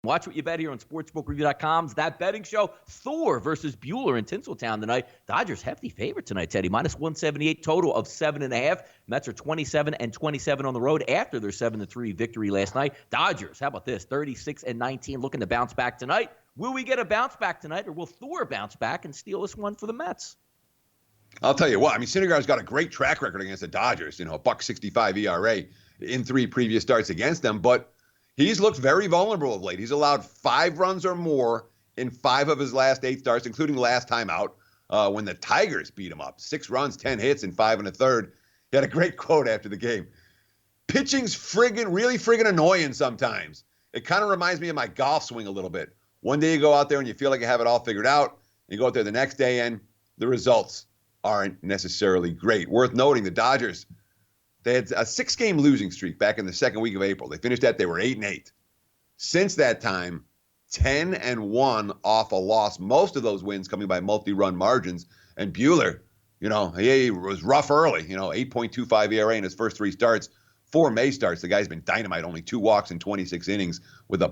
Watch what you bet here on sportsbookreview.com's That Betting Show. Thor versus Bueller in Tinseltown tonight. Dodgers hefty favorite tonight, Teddy. Minus 178 total of 7.5. Mets are 27-27 on the road after their 7-3 victory last night. Dodgers, how about this? 36-19, looking to bounce back tonight. Will we get a bounce back tonight, or will Thor bounce back and steal this one for the Mets? I'll tell you what. I mean, Syndergaard's got a great track record against the Dodgers. A .65 ERA in 3 previous starts against them, but he's looked very vulnerable of late. He's allowed 5 runs or more in 5 of his last 8 starts, including last time out when the Tigers beat him up. 6 runs, 10 hits in 5 1/3. He had a great quote after the game. Pitching's really friggin' annoying sometimes. It kind of reminds me of my golf swing a little bit. One day you go out there and you feel like you have it all figured out. You go out there the next day and the results aren't necessarily great. Worth noting, the Dodgers, they had a 6-game losing streak back in the second week of April. They finished that. They were 8-8. Since that time, 10-1 off a loss. Most of those wins coming by multi-run margins. And Bueller, he was rough early. 8.25 ERA in his first 3 starts. 4 May starts. The guy's been dynamite. Only 2 walks in 26 innings with a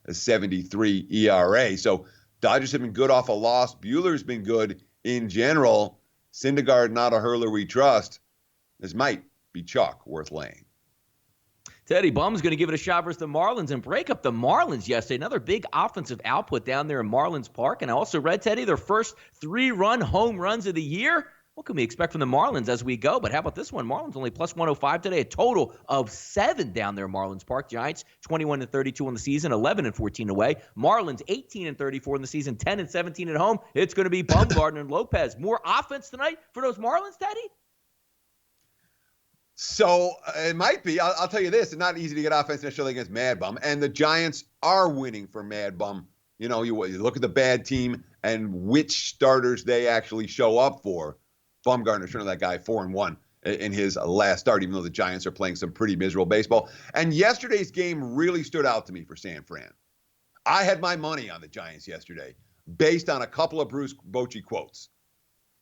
.73 ERA. So Dodgers have been good off a loss. Bueller's been good in general. Syndergaard, not a hurler we trust. This might be chalk worth laying. Teddy, Bum's going to give it a shot versus the Marlins and break up the Marlins yesterday. Another big offensive output down there in Marlins Park. And I also read, Teddy, their first 3-run home runs of the year. What can we expect from the Marlins as we go? But how about this one? Marlins only plus 105 today. A total of 7 down there in Marlins Park. Giants 21-32 on the season, 11-14 away. Marlins 18-34 in the season, 10-17 at home. It's going to be Bumgarner and Lopez. More offense tonight for those Marlins, Teddy? So it might be. I'll tell you this. It's not easy to get offense necessarily against Mad Bum. And the Giants are winning for Mad Bum. You look at the bad team and which starters they actually show up for. Bumgarner, sure, that guy, 4-1 in his last start, even though the Giants are playing some pretty miserable baseball. And yesterday's game really stood out to me for San Fran. I had my money on the Giants yesterday based on a couple of Bruce Bochy quotes.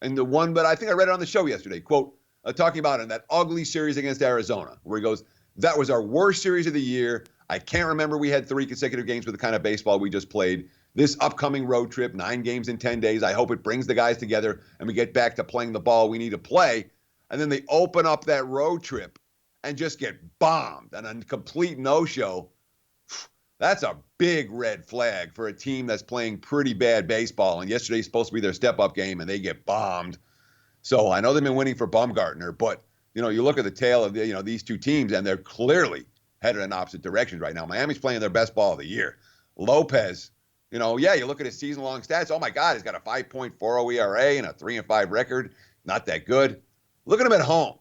And the one, but I think I read it on the show yesterday, quote, talking about in that ugly series against Arizona, where he goes, that was our worst series of the year. I can't remember we had 3 consecutive games with the kind of baseball we just played. This upcoming road trip, 9 games in 10 days, I hope it brings the guys together and we get back to playing the ball we need to play. And then they open up that road trip and just get bombed and a complete no-show. That's a big red flag for a team that's playing pretty bad baseball. And yesterday's supposed to be their step-up game, and they get bombed. So I know they've been winning for Bumgarner, but you look at the tail of these 2 teams, and they're clearly headed in opposite directions right now. Miami's playing their best ball of the year. Lopez, you look at his season-long stats. Oh my God, he's got a 5.40 ERA and a 3-5 record. Not that good. Look at him at home.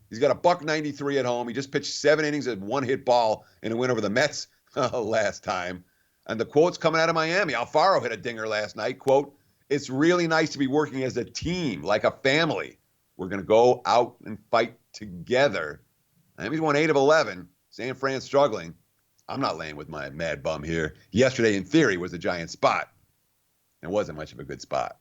He's got a .93 at home. He just pitched 7 innings at 1-hit ball in a win over the Mets last time. And the quote's coming out of Miami. Alfaro hit a dinger last night. Quote, "It's really nice to be working as a team, like a family. We're going to go out and fight together." Miami's won 8 of 11. San Fran's struggling. I'm not laying with my Mad Bum here. Yesterday, in theory, was the Giants' spot. It wasn't much of a good spot.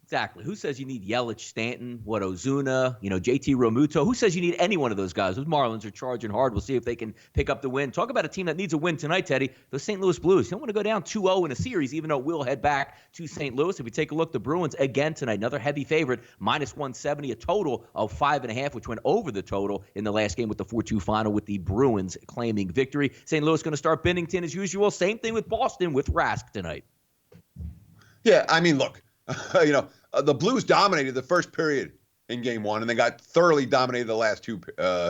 Exactly. Who says you need Yelich, Stanton, Ozuna, JT Realmuto? Who says you need any one of those guys? Those Marlins are charging hard. We'll see if they can pick up the win. Talk about a team that needs a win tonight, Teddy. The St. Louis Blues. You don't want to go down 2-0 in a series, even though we'll head back to St. Louis. If we take a look, the Bruins again tonight, another heavy favorite, minus 170, a total of 5.5, which went over the total in the last game with the 4-2 final with the Bruins claiming victory. St. Louis going to start Binnington as usual. Same thing with Boston with Rask tonight. Yeah, I mean, look, the Blues dominated the first period in Game 1, and they got thoroughly dominated the last 2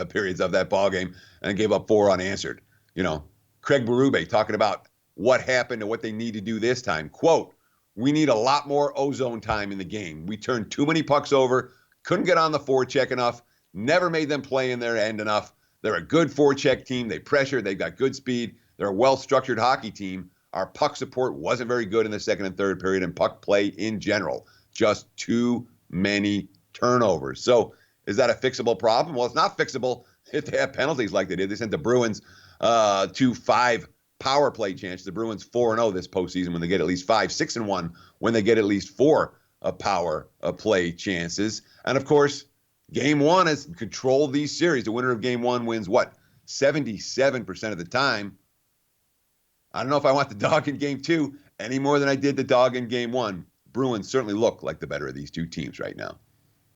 periods of that ball game and gave up 4 unanswered. Craig Berube talking about what happened and what they need to do this time. Quote, "We need a lot more ozone time in the game. We turned too many pucks over, couldn't get on the forecheck enough, never made them play in their end enough. They're a good forecheck team. They pressure. They've got good speed. They're a well-structured hockey team. Our puck support wasn't very good in the second and third period, and puck play in general. Just too many turnovers." So is that a fixable problem? Well, it's not fixable if they have penalties like they did. They sent the Bruins to 5 power play chances. The Bruins 4-0 this postseason when they get at least 5, 6-1 when they get at least 4 power play chances. And of course, Game 1 has controlled these series. The winner of Game 1 wins what? 77% of the time. I don't know if I want the dog in game 2 any more than I did the dog in game 1. Bruins certainly look like the better of these two teams right now.